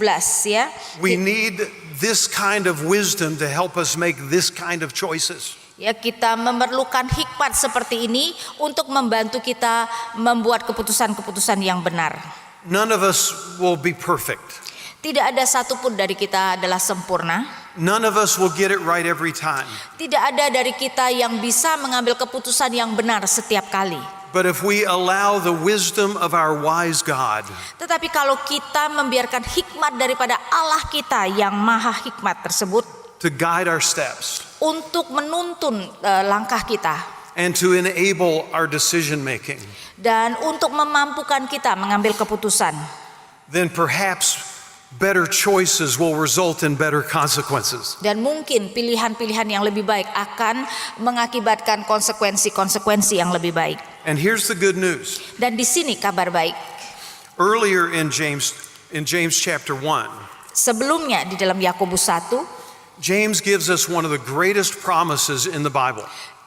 ya. We need this kind of wisdom to help us make this kind of choices. Ya, kita memerlukan hikmat seperti ini untuk membantu kita membuat keputusan-keputusan yang benar. None of us will be perfect. Tidak ada satupun dari kita adalah sempurna. None of us will get it right every time. Tidak ada dari kita yang bisa mengambil keputusan yang benar setiap kali. But if we allow the wisdom of our wise God Tetapi kalau kita membiarkan hikmat daripada Allah kita yang maha hikmat tersebut to guide our steps untuk menuntun langkah kita and to enable our decision making, dan untuk memampukan kita mengambil keputusan, then perhaps better choices will result in better consequences. dan mungkin pilihan-pilihan yang lebih baik akan mengakibatkan konsekuensi-konsekuensi yang lebih baik. And here's the good news. Dan di sini kabar baik. Earlier in James chapter 1, Sebelumnya di dalam Yakobus 1, James gives us one of the greatest promises in the Bible.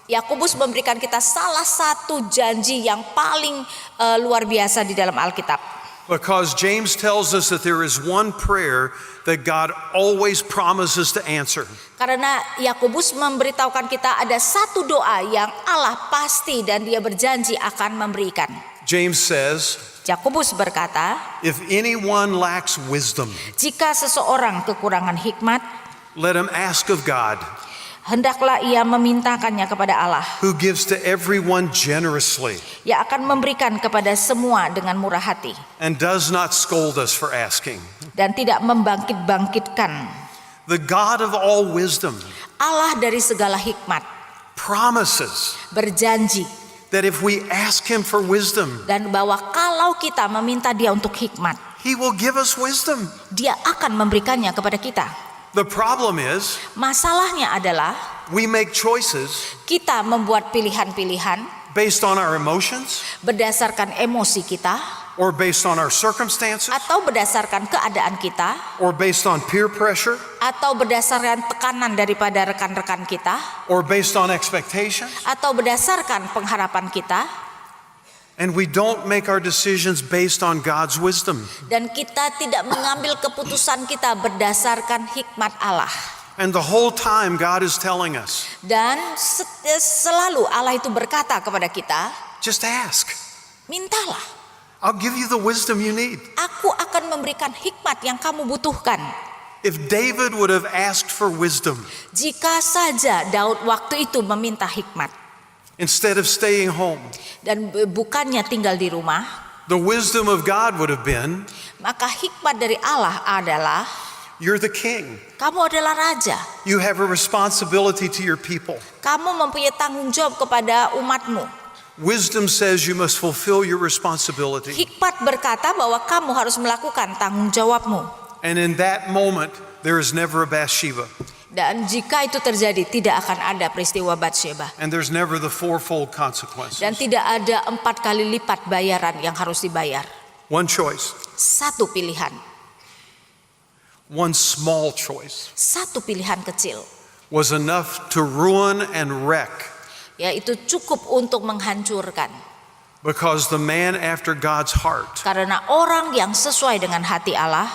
Yakobus memberikan kita salah satu janji yang paling luar biasa di dalam Alkitab. Because James tells us that there is one prayer that God always promises to answer. Karena Yakobus memberitahukan kita ada satu doa yang Allah pasti dan dia berjanji akan memberikan. James says, Yakobus berkata, if anyone lacks wisdom, jika seseorang kekurangan hikmat, let him ask of God, hendaklah ia memintakannya kepada Allah, who gives to everyone generously yang akan memberikan kepada semua dengan murah hati, and does not scold us for asking. dan tidak membangkit-bangkitkan. The God of all wisdom Allah dari segala hikmat promises berjanji, that if we ask him for wisdom, dan bahwa kalau kita meminta dia untuk hikmat, he will give us wisdom. dia akan memberikannya kepada kita. The problem is, Masalahnya adalah we make choices kita membuat pilihan-pilihan based on our emotions berdasarkan emosi kita, or based on our circumstances atau berdasarkan keadaan kita, or based on peer pressure atau berdasarkan tekanan daripada rekan-rekan kita, or based on expectations, atau berdasarkan pengharapan kita, and we don't make our decisions based on God's wisdom. dan kita tidak mengambil keputusan kita berdasarkan hikmat Allah. And the whole time God is telling us, Dan selalu Allah itu berkata kepada kita, just ask. mintalah, I'll give you the wisdom you need. aku akan memberikan hikmat yang kamu butuhkan. If David would have asked for wisdom Jika saja Daud waktu itu meminta hikmat instead of staying home, dan bukannya tinggal di rumah, the wisdom of God would have been, maka hikmat dari Allah adalah, you're the king. kamu adalah raja, You have a responsibility to your people. kamu mempunyai tanggung jawab kepada umatmu. Wisdom says you must fulfill your responsibility. Hikmat berkata bahwa kamu harus melakukan tanggung jawabmu. And in that moment, there is never a Bathsheba. Dan jika itu terjadi, tidak akan ada peristiwa Batsheba. And there's never the fourfold consequences. Dan tidak ada 4 kali lipat bayaran yang harus dibayar. One choice, Satu pilihan, one small choice satu pilihan kecil, was enough to ruin and wreck, yaitu cukup untuk menghancurkan. because the man after God's heart Karena orang yang sesuai dengan hati Allah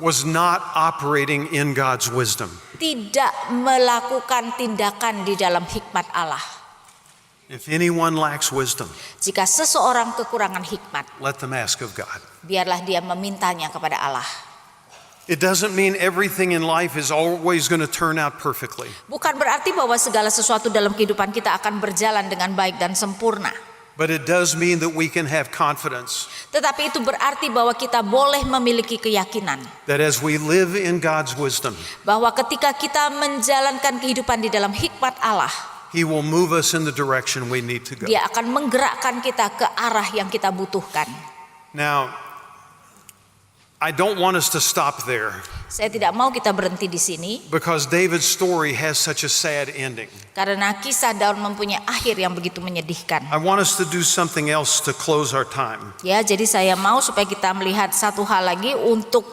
was not operating in God's wisdom. tidak melakukan tindakan di dalam hikmat Allah. If anyone lacks wisdom, Jika seseorang kekurangan hikmat, let them ask of God. biarlah dia memintanya kepada Allah. It doesn't mean everything in life is always going to turn out perfectly. Bukan berarti bahwa segala sesuatu dalam kehidupan kita akan berjalan dengan baik dan sempurna. But it does mean that we can have confidence Tetapi itu berarti bahwa kita boleh memiliki keyakinan that as we live in God's wisdom, bahwa ketika kita menjalankan kehidupan di dalam hikmat Allah, He will move us in the direction we need to go. Dia akan menggerakkan kita ke arah yang kita butuhkan. Now, I don't want us to stop there, Saya tidak mau kita berhenti di sini because David's story has such a sad ending. karena kisah Daud mempunyai akhir yang begitu menyedihkan. I want us to do something else to close our time. Ya, jadi saya mau supaya kita melihat satu hal lagi untuk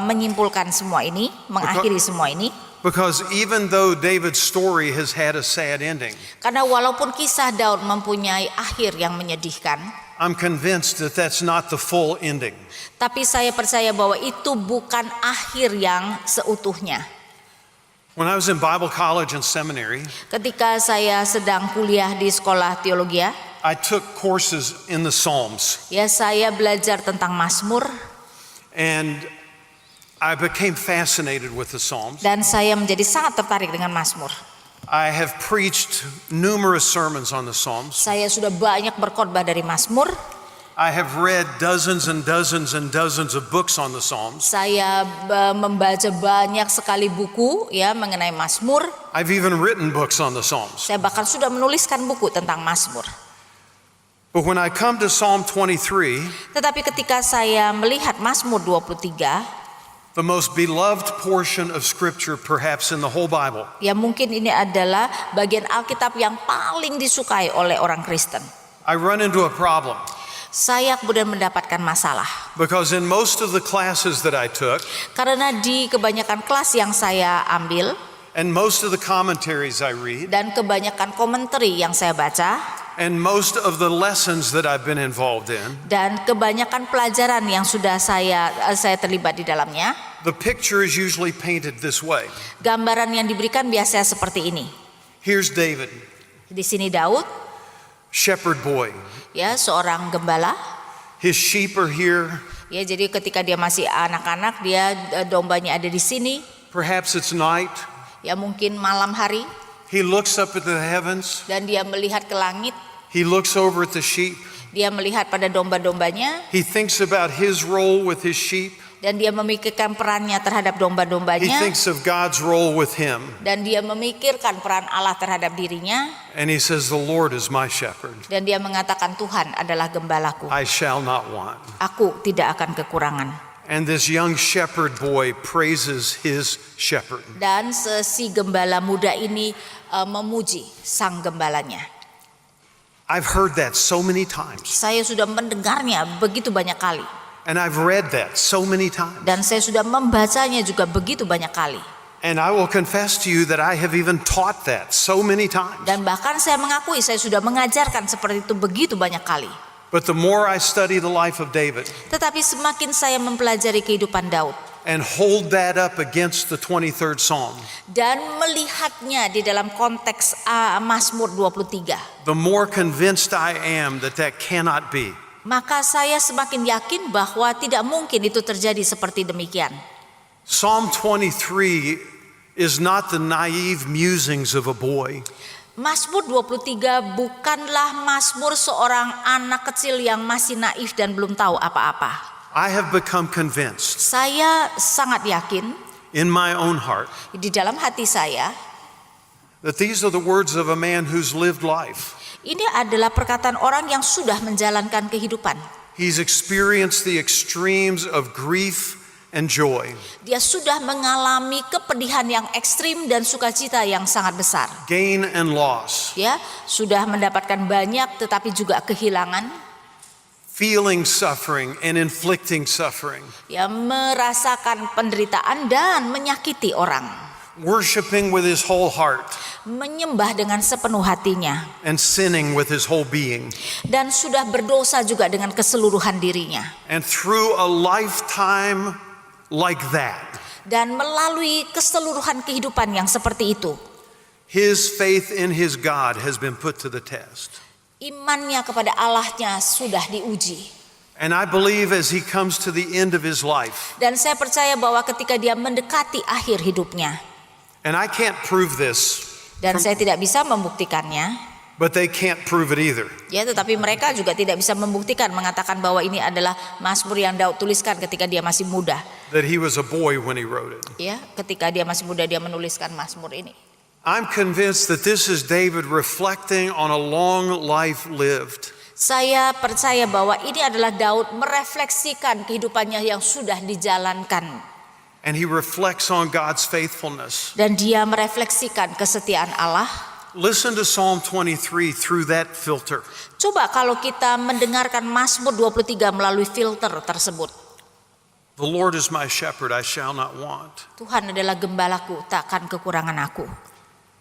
menyimpulkan semua ini, mengakhiri semua ini. Because even though David's story has had a sad ending, Karena walaupun kisah Daud mempunyai akhir yang menyedihkan, I'm convinced that that's not the full ending. tapi saya percaya bahwa itu bukan akhir yang seutuhnya. When I was in Bible college and seminary, Ketika saya sedang kuliah di sekolah teologi, I took courses in the Psalms, ya saya belajar tentang Mazmur and I became fascinated with the Psalms. dan saya menjadi sangat tertarik dengan Mazmur. I have preached numerous sermons on the Psalms. Saya sudah banyak berkhotbah dari Mazmur. I have read dozens and dozens and dozens of books on the Psalms. Saya membaca banyak sekali buku ya mengenai Mazmur. I've even written books on the Psalms. Saya bahkan sudah menuliskan buku tentang Mazmur. But when I come to Psalm 23, Tetapi ketika saya melihat Mazmur 23, the most beloved portion of Scripture perhaps in the whole Bible, ya mungkin ini adalah bagian Alkitab yang paling disukai oleh orang Kristen. I run into a problem. Saya kemudian mendapatkan masalah. Because in most of the classes that I took, Karena di kebanyakan kelas yang saya ambil and most of the commentaries I read, dan kebanyakan komentari yang saya baca and most of the lessons that I've been involved in, dan kebanyakan pelajaran yang sudah saya terlibat di dalamnya, the picture is usually painted this way. gambaran yang diberikan biasanya seperti ini. Here's David, Di sini Daud, shepherd boy. ya seorang gembala. His sheep are here. Ya, jadi ketika dia masih anak-anak, dia dombanya ada di sini. Perhaps it's night. Ya mungkin malam hari, He looks up at the heavens. dan dia melihat ke langit. He looks over at the sheep. Dia melihat pada domba-dombanya, He thinks about his role with his sheep. dan dia memikirkan perannya terhadap He domba-dombanya, thinks of God's role with him. dan dia memikirkan peran Allah terhadap dirinya, And he says, the Lord is my shepherd. dan dia mengatakan Tuhan adalah gembalaku. I shall not want. Aku tidak akan kekurangan. And this young shepherd boy praises his shepherd. Dan si gembala muda ini memuji sang gembalanya. I've heard that so many times. Saya sudah mendengarnya begitu banyak kali. And I've read that so many times. Dan saya sudah membacanya juga begitu banyak kali. And I will confess to you that I have even taught that so many times. Dan bahkan saya mengakui saya sudah mengajarkan seperti itu begitu banyak kali. But the more I study the life of David Tetapi semakin saya mempelajari kehidupan Daud and hold that up against the 23rd Psalm, dan melihatnya di dalam konteks Mazmur 23, the more convinced I am that that cannot be. maka saya semakin yakin bahwa tidak mungkin itu terjadi seperti demikian. Psalm 23 is not the naive musings of a boy. Mazmur 23 bukanlah mazmur seorang anak kecil yang masih naif dan belum tahu apa-apa. I have become convinced Saya sangat yakin in my own heart di dalam hati saya, that these are the words of a man who's lived life. ini adalah perkataan orang yang sudah menjalankan kehidupan. He's experienced the extremes of grief and joy, Dia sudah mengalami kepedihan yang ekstrim dan sukacita yang sangat besar. gain and loss, Ya, sudah mendapatkan banyak tetapi juga kehilangan. feeling suffering and inflicting suffering, Ya, merasakan penderitaan dan menyakiti orang. worshiping with his whole heart Menyembah dengan sepenuh hatinya. and sinning with his whole being. Dan sudah berdosa juga dengan keseluruhan dirinya. And through a lifetime like that, Dan melalui keseluruhan kehidupan yang seperti itu, his faith in his God has been put to the test. imannya kepada Allahnya sudah diuji. And I believe as he comes to the end of his life, Dan saya percaya bahwa ketika dia mendekati akhir hidupnya, and I can't prove this, dan saya tidak bisa membuktikannya, but they can't prove it either. ya, tetapi mereka juga tidak bisa membuktikan, mengatakan bahwa ini adalah mazmur yang Daud tuliskan ketika dia masih muda. That he was a boy when he wrote it. Ya, ketika dia masih muda dia menuliskan mazmur ini. I'm convinced that this is David reflecting on a long life lived. Saya percaya bahwa ini adalah Daud merefleksikan kehidupannya yang sudah dijalankan. And he reflects on God's faithfulness. Dan dia merefleksikan kesetiaan Allah. Listen to Psalm 23 through that filter. Coba kalau kita mendengarkan Mazmur 23 melalui filter tersebut. The Lord is my shepherd, I shall not want. Tuhan adalah gembalaku, takkan kekurangan aku.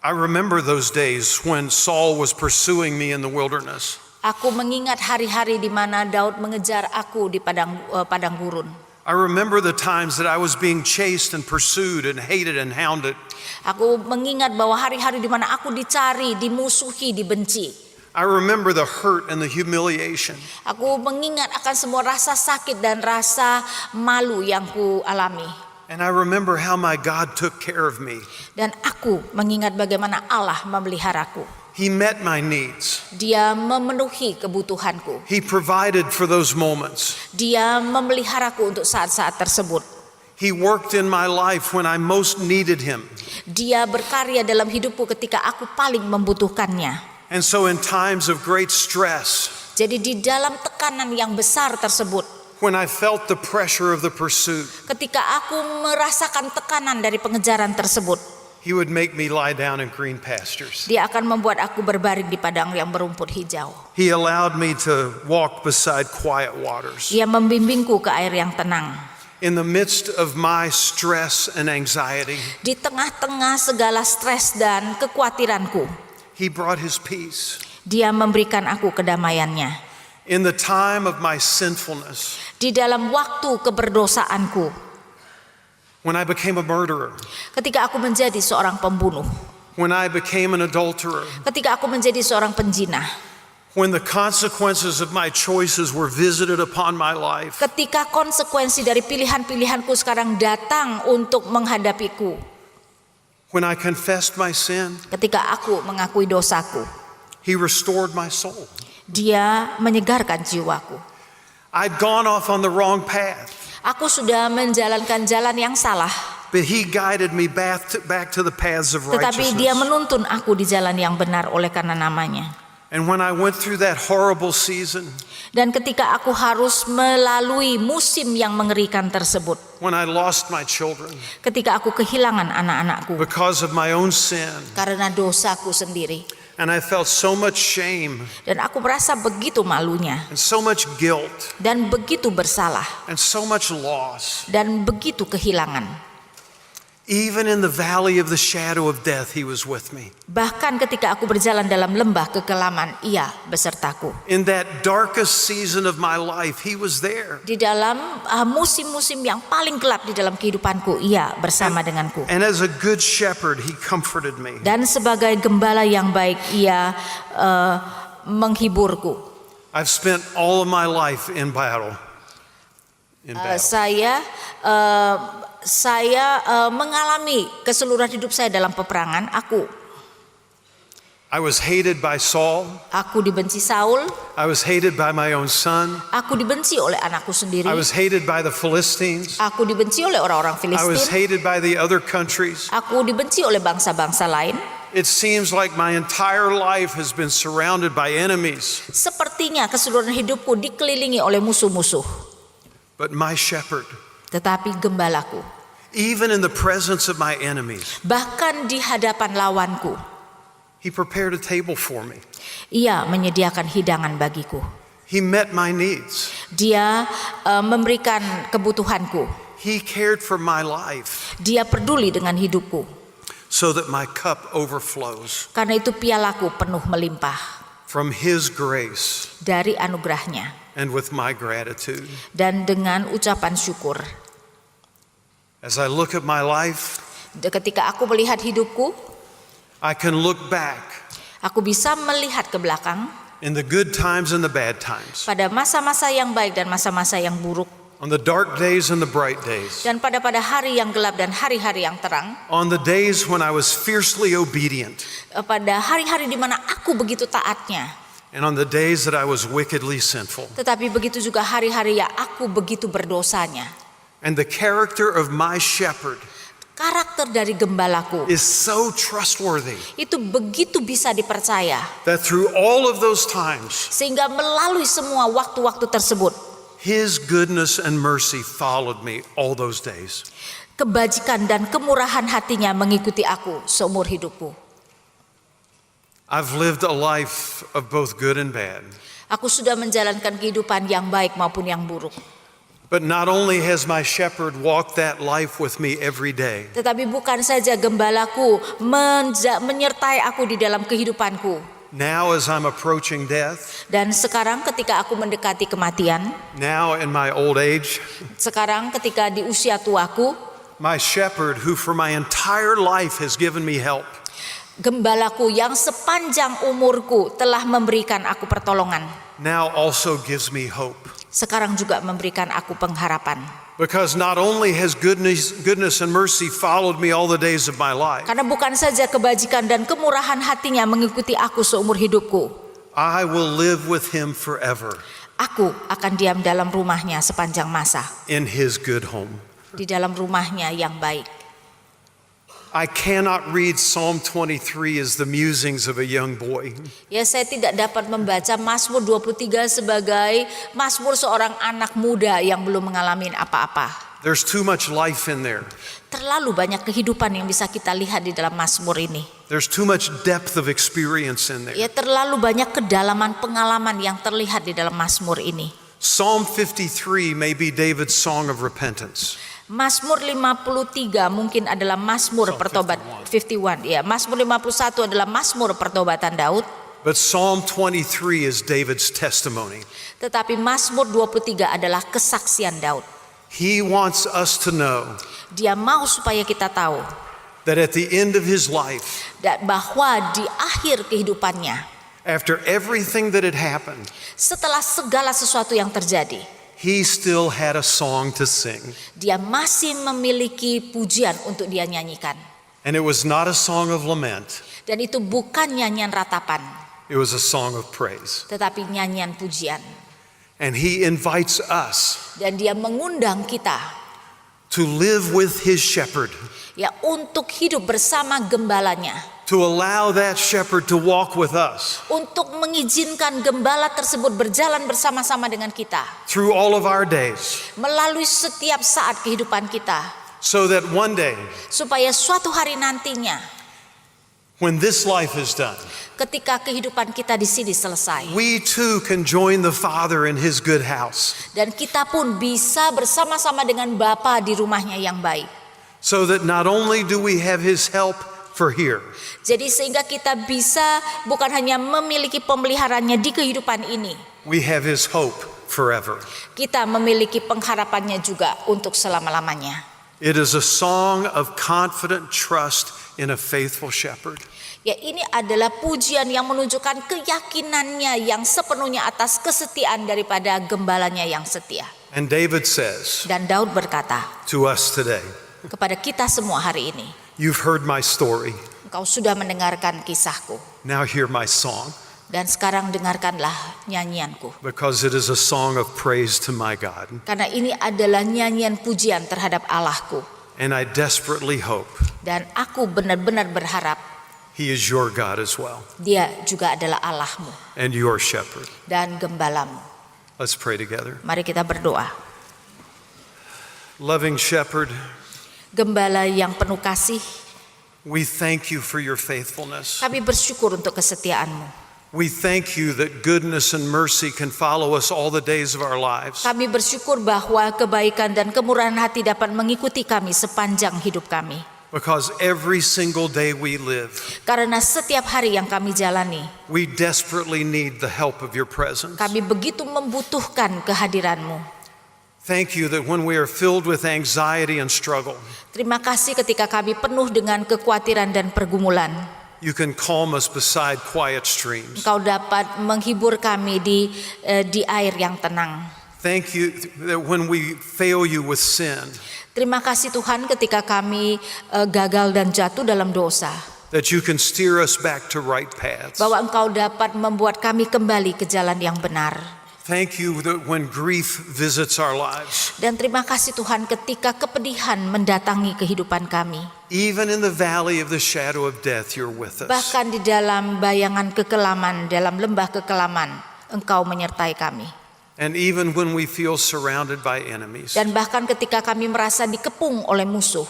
I remember those days when Saul was pursuing me in the wilderness. Aku mengingat hari-hari di mana Daud mengejar aku di padang gurun. I remember the times that I was being chased and pursued and hated and hounded. Aku mengingat bahwa hari-hari di mana aku dicari, dimusuhi, dibenci. I remember the hurt and the humiliation. Aku mengingat akan semua rasa sakit dan rasa malu yang ku alami. And I remember how my God took care of me. Dan aku mengingat bagaimana Allah memeliharaku. He met my needs. Dia memenuhi kebutuhanku. He provided for those moments. Dia memeliharaku untuk saat-saat tersebut. He worked in my life when I most needed him. Dia berkarya dalam hidupku ketika aku paling membutuhkannya. And so in times of great stress, Jadi di dalam tekanan yang besar tersebut, when I felt the pressure of the pursuit, ketika aku merasakan tekanan dari pengejaran tersebut, he would make me lie down in green pastures. dia akan membuat aku berbaring di padang yang berumput hijau. He allowed me to walk beside quiet waters. Dia membimbingku ke air yang tenang. In the midst of my stress and anxiety, Di tengah-tengah segala stres dan kekhawatiranku, he brought his peace. dia memberikan aku kedamaiannya. In the time of my sinfulness, Di dalam waktu keberdosaanku, when I became a murderer, ketika aku menjadi seorang pembunuh, when I became an adulterer, ketika aku menjadi seorang penjinah, when the consequences of my choices were visited upon my life, ketika konsekuensi dari pilihan-pilihanku sekarang datang untuk menghadapiku, when I confessed my sin, ketika aku mengakui dosaku, he restored my soul. dia menyegarkan jiwaku. I'd gone off on the wrong path, Aku sudah menjalankan jalan yang salah, but he guided me back to the paths of tetapi dia righteousness. menuntun aku di jalan yang benar oleh karena namanya. And when I went through that horrible season, Dan ketika aku harus melalui musim yang mengerikan tersebut, when I lost my children ketika aku kehilangan anak-anakku because of my own sin, karena dosaku sendiri, and I felt so much shame dan aku merasa begitu malunya and so much guilt dan begitu bersalah and so much loss. dan begitu kehilangan. Even in the valley of the shadow of death, he was with me. Bahkan ketika aku berjalan dalam lembah kekelaman, ia besertaku. In that darkest season of my life, he was there. Di dalam musim-musim yang paling gelap di dalam kehidupanku, ia bersama denganku. And as a good shepherd, he comforted me. Dan sebagai gembala yang baik, ia menghiburku. I've spent all of my life in battle. Saya mengalami keseluruhan hidup saya dalam peperangan. I was hated by Saul. Aku dibenci Saul. I was hated by my own son. Aku dibenci oleh anakku sendiri. I was hated by the Philistines. Aku dibenci oleh orang-orang I was Filistin. hated by the other countries. Aku dibenci oleh bangsa-bangsa lain. It seems like my entire life has been surrounded by enemies. Sepertinya keseluruhan hidupku dikelilingi oleh musuh-musuh. But my shepherd, Tetapi gembalaku, even in the presence of my enemies, bahkan di hadapan lawanku, he prepared a table for me. ia menyediakan hidangan bagiku. He met my needs. Dia memberikan kebutuhanku. He cared for my life Dia peduli dengan hidupku. so that my cup overflows Karena itu pialaku penuh melimpah from his grace dari anugerahnya. and with my gratitude. Dan dengan ucapan syukur. As I look at my life, Ketika aku melihat hidupku, I can look back aku bisa melihat ke belakang in the good times and the bad times, pada masa-masa yang baik dan masa-masa yang buruk. on the dark days and the bright days, Dan pada hari yang gelap dan hari-hari yang terang. on the days when I was fiercely obedient, Pada hari-hari di mana aku begitu taatnya. and on the days that I was wickedly sinful. Tetapi begitu juga hari-hari yang aku begitu berdosanya. And the character of my shepherd Karakter dari gembalaku is so trustworthy itu begitu bisa dipercaya. that through all of those times, Sehingga melalui semua waktu-waktu tersebut, his goodness and mercy followed me all those days. kebajikan dan kemurahan hatinya mengikuti aku seumur hidupku. I've lived a life of both good and bad. Aku sudah menjalankan kehidupan yang baik maupun yang buruk. But not only has my shepherd walked that life with me every day, Tetapi bukan saja gembalaku menyertai aku di dalam kehidupanku. now as I'm approaching death, Dan sekarang ketika aku mendekati kematian, now in my old age, sekarang ketika di usia tuaku, my shepherd who for my entire life has given me help, gembalaku yang sepanjang umurku telah memberikan aku pertolongan, now also gives me hope. sekarang juga memberikan aku pengharapan. Because not only has goodness and mercy followed me all the days of my life, Karena bukan saja kebajikan dan kemurahan hatinya mengikuti aku seumur hidupku, I will live with him forever aku akan diam dalam rumahnya sepanjang masa, in his good home. di dalam rumahnya yang baik. I cannot read Psalm 23 as the musings of a young boy. Ya, saya tidak dapat membaca Mazmur 23 sebagai Mazmur seorang anak muda yang belum mengalami apa-apa. There's too much life in there. Terlalu banyak kehidupan yang bisa kita lihat di dalam Mazmur ini. There's too much depth of experience in there. Ya, terlalu banyak kedalaman pengalaman yang terlihat di dalam Mazmur ini. Psalm 53 may be David's song of repentance. Mazmur 53 mungkin adalah Mazmur pertobat 51. Ya, Mazmur 51 adalah Mazmur pertobatan Daud. But Psalm 23 is David's testimony. Tetapi Mazmur 23 adalah kesaksian Daud. He wants us to know Dia mau supaya kita tahu that at the end of his life, bahwa di akhir kehidupannya, after everything that had happened, setelah segala sesuatu yang terjadi, he still had a song to sing. dia masih memiliki pujian untuk dia nyanyikan. And it was not a song of lament. Dan itu bukan nyanyian ratapan, It was a song of praise. tetapi nyanyian pujian. And he invites us Dan dia mengundang kita, to live with his shepherd, ya, untuk hidup bersama gembalanya, to allow that shepherd to walk with us untuk mengizinkan gembala tersebut berjalan bersama-sama dengan kita through all of our days, melalui setiap saat kehidupan kita, so that one day, supaya suatu hari nantinya, when this life is done, ketika kehidupan kita di sini selesai, we too can join the Father in his good house, dan kita pun bisa bersama-sama dengan Bapa di rumahnya yang baik. so that not only do we have his help for here, Jadi sehingga kita bisa bukan hanya memiliki pemeliharaannya di kehidupan ini, we have his hope forever. kita memiliki pengharapannya juga untuk selama-lamanya. It is a song of confident trust in a faithful shepherd. Ya, ini adalah pujian yang menunjukkan keyakinannya yang sepenuhnya atas kesetiaan daripada gembalanya yang setia. And David says Dan Daud berkata to us today, kepada kita semua hari ini, you've heard my story, engkau sudah mendengarkan kisahku, now hear my song, dan sekarang dengarkanlah nyanyianku. because it is a song of praise to my God. Karena ini adalah nyanyian pujian terhadap Allahku. And I desperately hope Dan aku benar-benar berharap he is your God as well, dia juga adalah Allahmu and your shepherd. dan gembalamu. Let's pray together. Mari kita berdoa. Loving Shepherd, Gembala yang penuh kasih, we thank you for your faithfulness. kami bersyukur untuk kesetiaan-Mu. We thank you that goodness and mercy can follow us all the days of our lives. Kami bersyukur bahwa kebaikan dan kemurahan hati dapat mengikuti kami sepanjang hidup kami. Because every single day we live, Karena setiap hari yang kami jalani, we desperately need the help of your presence. kami begitu membutuhkan kehadiran-Mu. Thank you that when we are filled with anxiety and struggle, Terima kasih ketika kami penuh dengan kekhawatiran dan pergumulan, you can calm us beside quiet streams. Engkau dapat menghibur kami di air yang tenang. Thank you that when we fail you with sin, Terima kasih Tuhan ketika kami gagal dan jatuh dalam dosa, that you can steer us back to right paths. bahwa Engkau dapat membuat kami kembali ke jalan yang benar. Thank you that when grief visits our lives, Dan terima kasih Tuhan ketika kepedihan mendatangi kehidupan kami, even in the valley of the shadow of death, you're with us. bahkan di dalam bayangan kekelaman, dalam lembah kekelaman, Engkau menyertai kami. And even when we feel surrounded by enemies, Dan bahkan ketika kami merasa dikepung oleh musuh,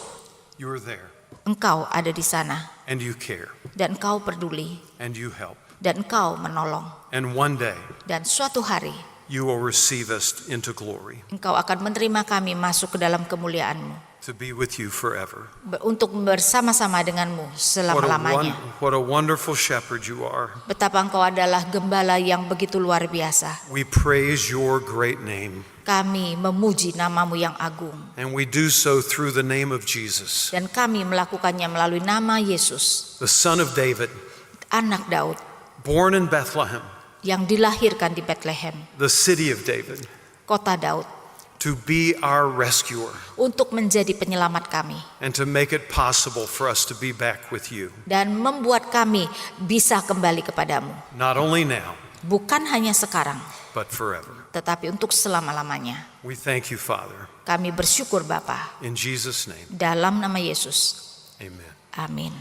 you're there Engkau ada di sana, and you care dan Engkau peduli, and you help. dan Engkau menolong. And one day Dan suatu hari you will receive us into glory Engkau akan menerima kami masuk ke dalam kemuliaan-Mu, to be with you forever. untuk bersama-sama dengan-Mu selama-lamanya. What a wonderful shepherd you are. Betapa Engkau adalah gembala yang begitu luar biasa. We praise your great name, Kami memuji nama-Mu yang agung, and we do so through the name of Jesus, dan kami melakukannya melalui nama Yesus, the Son of David, anak Daud, born in Bethlehem, yang dilahirkan di Bethlehem, the city of David, kota Daud, to be our rescuer untuk menjadi penyelamat kami and to make it possible for us to be back with you, dan membuat kami bisa kembali kepadamu, not only now, bukan hanya sekarang, but forever. tetapi untuk selama-lamanya. We thank you, Father, Kami bersyukur Bapa, in Jesus' name. dalam nama Yesus. Amen. Amin.